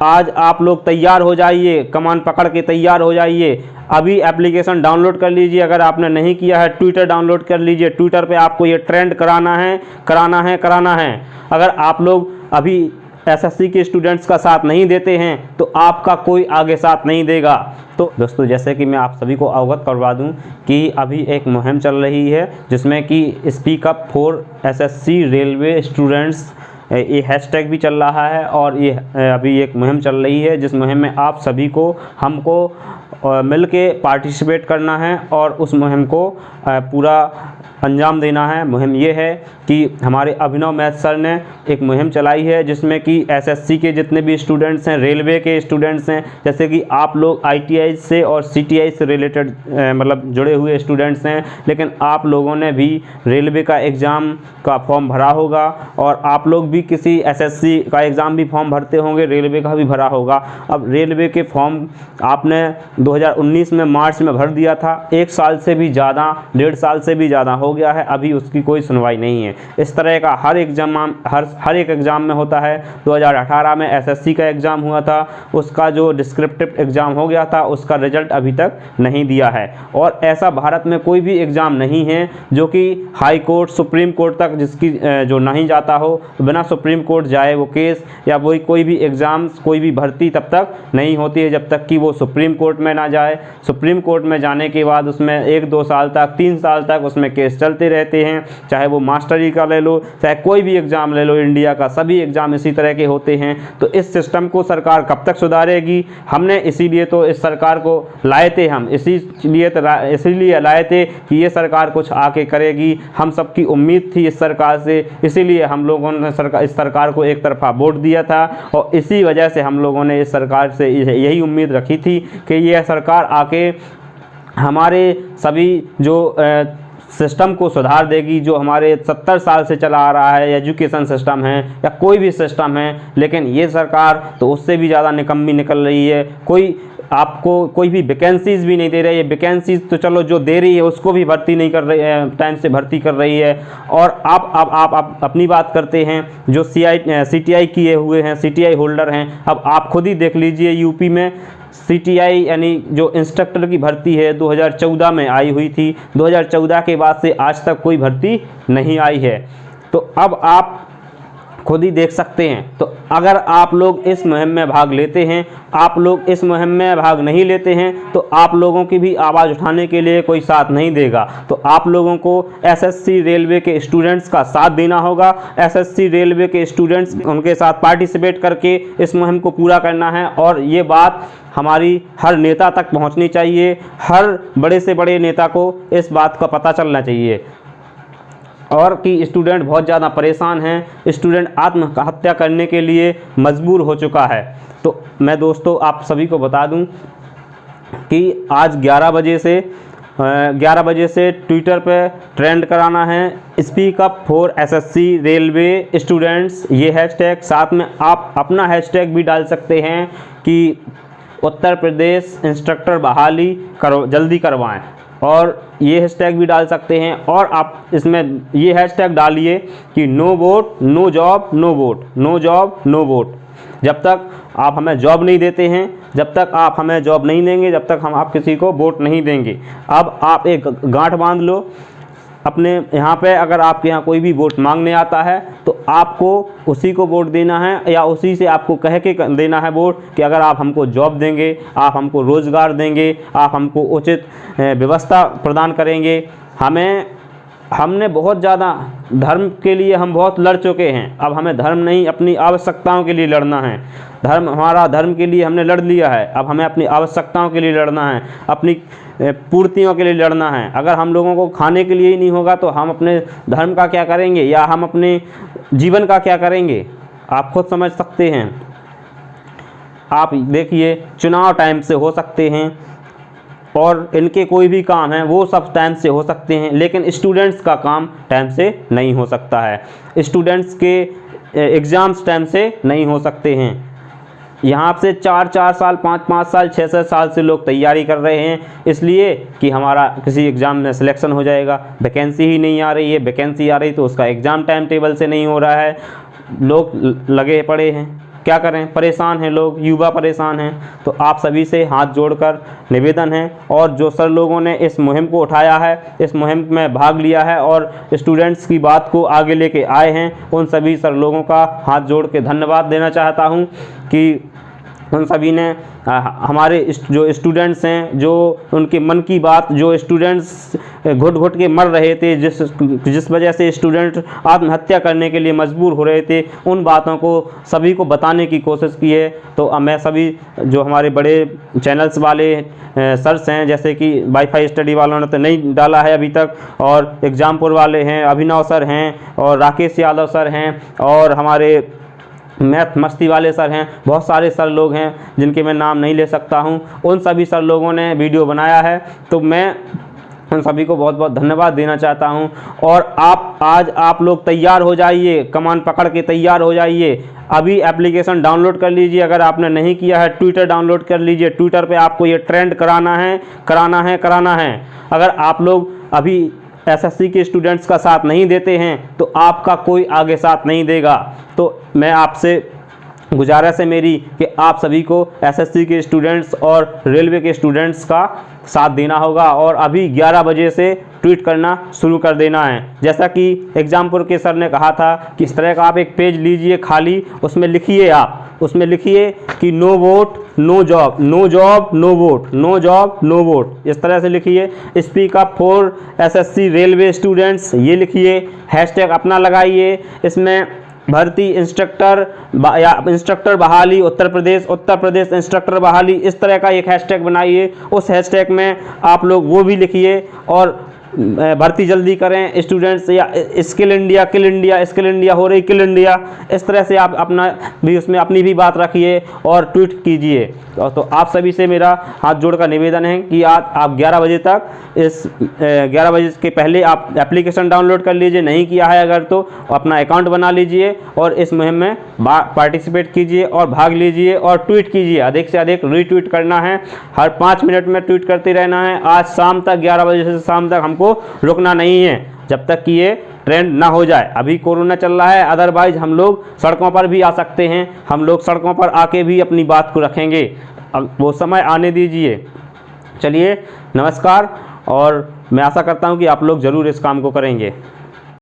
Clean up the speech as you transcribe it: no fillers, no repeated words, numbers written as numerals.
आज आप लोग तैयार हो जाइए, कमान पकड़ के तैयार हो जाइए। अभी एप्लीकेशन डाउनलोड कर लीजिए, अगर आपने नहीं किया है ट्विटर डाउनलोड कर लीजिए। ट्विटर पे आपको ये ट्रेंड कराना है, कराना है, कराना है। अगर आप लोग अभी एसएससी के स्टूडेंट्स का साथ नहीं देते हैं तो आपका कोई आगे साथ नहीं देगा। तो दोस्तों, जैसे कि मैं आप सभी को अवगत करवा दूं कि अभी एक मुहिम चल रही है जिसमें कि speak up for SSC railway students, ये हैशटैग भी चल रहा है और ये अभी एक मुहिम चल रही है जिस मुहिम में आप सभी को हमको मिल के पार्टिसिपेट करना है और उस मुहिम को पूरा अंजाम देना है। मुहिम ये है कि हमारे अभिनव मैथ सर ने एक मुहिम चलाई है जिसमें कि एसएससी के जितने भी स्टूडेंट्स हैं, रेलवे के स्टूडेंट्स हैं, जैसे कि आप लोग आईटीआई से और सीटीआई से रिलेटेड मतलब जुड़े हुए स्टूडेंट्स हैं, लेकिन आप लोगों ने भी रेलवे का एग्ज़ाम का फॉर्म भरा होगा और आप लोग भी किसी एसएससी का एग्ज़ाम भी फॉर्म भरते होंगे, रेलवे का भी भरा होगा। अब रेलवे के फॉर्म आपने 2019 में मार्च में भर दिया था, 1 साल से भी ज़्यादा, 1.5 साल से भी ज़्यादा हो गया है, अभी उसकी कोई सुनवाई नहीं है। इस तरह का हर एक एग्ज़ाम में होता है। 2018 में एसएससी का एग्ज़ाम हुआ था, उसका जो डिस्क्रिप्टिव एग्ज़ाम हो गया था उसका रिजल्ट अभी तक नहीं दिया है। और ऐसा भारत में कोई भी एग्ज़ाम नहीं है जो कि हाई कोर्ट, सुप्रीम कोर्ट तक जिसकी जो नहीं जाता हो, बिना सुप्रीम कोर्ट जाए वो केस या वही कोई भी एग्ज़ाम, कोई भी भर्ती तब तक नहीं होती है जब तक कि वो सुप्रीम कोर्ट में ना जाए। सुप्रीम कोर्ट में जाने के बाद उसमें 1-2 साल तक, 3 साल तक उसमें केस चलते रहते हैं। चाहे वो मास्टरी का ले लो, चाहे कोई भी एग्ज़ाम ले लो, इंडिया का सभी एग्ज़ाम इसी तरह के होते हैं। तो इस सिस्टम को सरकार कब तक सुधारेगी? हमने इसीलिए तो इस सरकार को लाए थे, हम इसीलिए लाए थे कि ये सरकार कुछ आके करेगी। हम सबकी उम्मीद थी इस सरकार से, इसीलिए हम लोगों ने इस सरकार को एक तरफा वोट दिया था और इसी वजह से हम लोगों ने इस सरकार से यही उम्मीद रखी थी कि यह सरकार आके हमारे सभी जो सिस्टम को सुधार देगी, जो हमारे 70 साल से चला आ रहा है एजुकेशन सिस्टम है या कोई भी सिस्टम है। लेकिन ये सरकार तो उससे भी ज़्यादा निकम्मी निकल रही है। आपको कोई भी वैकेंसीज़ भी नहीं दे रही है। वैकेंसीज़ तो चलो जो दे रही है उसको भी भर्ती नहीं कर रही है, टाइम से भर्ती कर रही है। और आप अपनी बात करते हैं जो सीटीआई किए हुए हैं, सीटीआई होल्डर हैं। अब आप खुद ही देख लीजिए, यूपी में सीटीआई यानी जो इंस्ट्रक्टर की भर्ती है 2014 में आई हुई थी। 2014 के बाद से आज तक कोई भर्ती नहीं आई है। तो अब आप खुद ही देख सकते हैं। तो अगर आप लोग इस मुहिम में भाग लेते हैं, आप लोग इस मुहिम में भाग नहीं लेते हैं, तो आप लोगों की भी आवाज़ उठाने के लिए कोई साथ नहीं देगा। तो आप लोगों को एसएससी रेलवे के स्टूडेंट्स का साथ देना होगा। एसएससी रेलवे के स्टूडेंट्स उनके साथ पार्टिसिपेट करके इस मुहिम को पूरा करना है। और ये बात हमारी हर नेता तक पहुंचनी चाहिए। हर बड़े से बड़े नेता को इस बात का पता चलना चाहिए और कि स्टूडेंट बहुत ज़्यादा परेशान हैं, स्टूडेंट आत्महत्या करने के लिए मजबूर हो चुका है। तो मैं दोस्तों आप सभी को बता दूं कि आज 11 बजे से ट्विटर पे ट्रेंड कराना है speak up for SSC railway students, ये हैशटैग। साथ में आप अपना हैशटैग भी डाल सकते हैं कि उत्तर प्रदेश इंस्ट्रक्टर बहाली जल्दी करवाएं, और ये हैशटैग भी डाल सकते हैं। और आप इसमें ये हैशटैग डालिए कि no vote no job no vote, no job no vote. जब तक आप हमें जॉब नहीं देते हैं, जब तक आप हमें जॉब नहीं देंगे, जब तक हम आप किसी को वोट नहीं देंगे। अब आप एक गांठ बांध लो अपने यहाँ पे, अगर आपके यहाँ कोई भी वोट मांगने आता है तो आपको उसी को वोट देना है, या उसी से आपको कह के देना है वोट कि अगर आप हमको जॉब देंगे, आप हमको रोज़गार देंगे, आप हमको उचित व्यवस्था प्रदान करेंगे। हमने बहुत ज़्यादा धर्म के लिए हम बहुत लड़ चुके हैं। अब हमें धर्म नहीं, अपनी आवश्यकताओं के लिए लड़ना है। हमारा धर्म के लिए हमने लड़ लिया है, अब हमें अपनी आवश्यकताओं के लिए लड़ना है, अपनी पूर्तियों के लिए लड़ना है। अगर हम लोगों को खाने के लिए ही नहीं होगा तो हम अपने धर्म का क्या करेंगे, या हम अपने जीवन का क्या करेंगे? आप खुद समझ सकते हैं। आप देखिए, चुनाव टाइम से हो सकते हैं और इनके कोई भी काम है वो सब टाइम से हो सकते हैं, लेकिन स्टूडेंट्स का काम टाइम से नहीं हो सकता है। स्टूडेंट्स के एग्ज़ाम्स टाइम से नहीं हो सकते हैं। यहाँ से 4-4 साल, 5-5 साल, 6-6 साल से लोग तैयारी कर रहे हैं, इसलिए कि हमारा किसी एग्ज़ाम में सिलेक्शन हो जाएगा। वैकेंसी ही नहीं आ रही है, वैकेंसी आ रही तो उसका एग्ज़ाम टाइम टेबल से नहीं हो रहा है, लोग लगे पड़े हैं। क्या करें, परेशान हैं लोग, युवा परेशान हैं। तो आप सभी से हाथ जोड़कर निवेदन है, और जो सर लोगों ने इस मुहिम को उठाया है, इस मुहिम में भाग लिया है और स्टूडेंट्स की बात को आगे लेके आए हैं, उन सभी सर लोगों का हाथ जोड़ के धन्यवाद देना चाहता हूं कि उन सभी ने हमारे जो स्टूडेंट्स हैं, जो उनके मन की बात, जो स्टूडेंट्स घुट घुट के मर रहे थे, जिस वजह से स्टूडेंट आत्महत्या करने के लिए मजबूर हो रहे थे, उन बातों को सभी को बताने की कोशिश की है। तो मैं सभी जो हमारे बड़े चैनल्स वाले सर्स हैं, जैसे कि वाईफाई स्टडी वालों ने तो नहीं डाला है अभी तक, और एग्जामपुर वाले हैं, अभिनव सर हैं, और राकेश यादव सर हैं, और हमारे मैथ मस्ती वाले सर हैं, बहुत सारे सर लोग हैं जिनके मैं नाम नहीं ले सकता हूं। उन सभी सर लोगों ने वीडियो बनाया है, तो मैं उन सभी को बहुत बहुत धन्यवाद देना चाहता हूं। और आज आप लोग तैयार हो जाइए, कमान पकड़ के तैयार हो जाइए। अभी एप्लीकेशन डाउनलोड कर लीजिए, अगर आपने नहीं किया है ट्विटर डाउनलोड कर लीजिए। ट्विटर पे आपको ये ट्रेंड कराना है। अगर आप लोग अभी एसएससी के स्टूडेंट्स का साथ नहीं देते हैं तो आपका कोई आगे साथ नहीं देगा। तो मैं आपसे गुजारिश है मेरी कि आप सभी को एसएससी के स्टूडेंट्स और रेलवे के स्टूडेंट्स का साथ देना होगा, और अभी 11 बजे से ट्वीट करना शुरू कर देना है। जैसा कि एग्जामपुर के सर ने कहा था कि इस तरह का आप एक पेज लीजिए खाली, उसमें लिखिए कि no vote no job, no job no vote, no job no vote, इस तरह से लिखिए। Speak up for SSC railway students, ये लिखिए, हैशटैग अपना लगाइए। इसमें भर्ती इंस्ट्रक्टर या इंस्ट्रक्टर बहाली उत्तर प्रदेश इंस्ट्रक्टर बहाली, इस तरह का एक हैशटैग बनाइए। उस हैशटैग में आप लोग वो भी लिखिए, और भर्ती जल्दी करें स्टूडेंट्स, या स्किल इंडिया किल इंडिया, स्किल इंडिया हो रही किल इंडिया, इस तरह से आप अपना भी उसमें अपनी भी बात रखिए और ट्वीट कीजिए। तो आप सभी से मेरा हाथ जोड़कर निवेदन है कि आज आप 11 बजे तक 11 बजे के पहले आप एप्लीकेशन डाउनलोड कर लीजिए, नहीं किया है अगर तो अपना अकाउंट बना लीजिए और इस मुहिम में पार्टिसिपेट कीजिए और भाग लीजिए और ट्वीट कीजिए। अधिक से अधिक रीट्वीट करना है, हर 5 मिनट में ट्वीट करते रहना है। आज शाम तक 11 बजे से शाम तक हमको रुकना नहीं है जब तक कि ये ट्रेंड ना हो जाए। अभी कोरोना चल रहा है, अदरवाइज हम लोग सड़कों पर भी आ सकते हैं, हम लोग सड़कों पर आके भी अपनी बात को रखेंगे। अब वो समय आने दीजिए। चलिए नमस्कार, और मैं आशा करता हूँ कि आप लोग ज़रूर इस काम को करेंगे।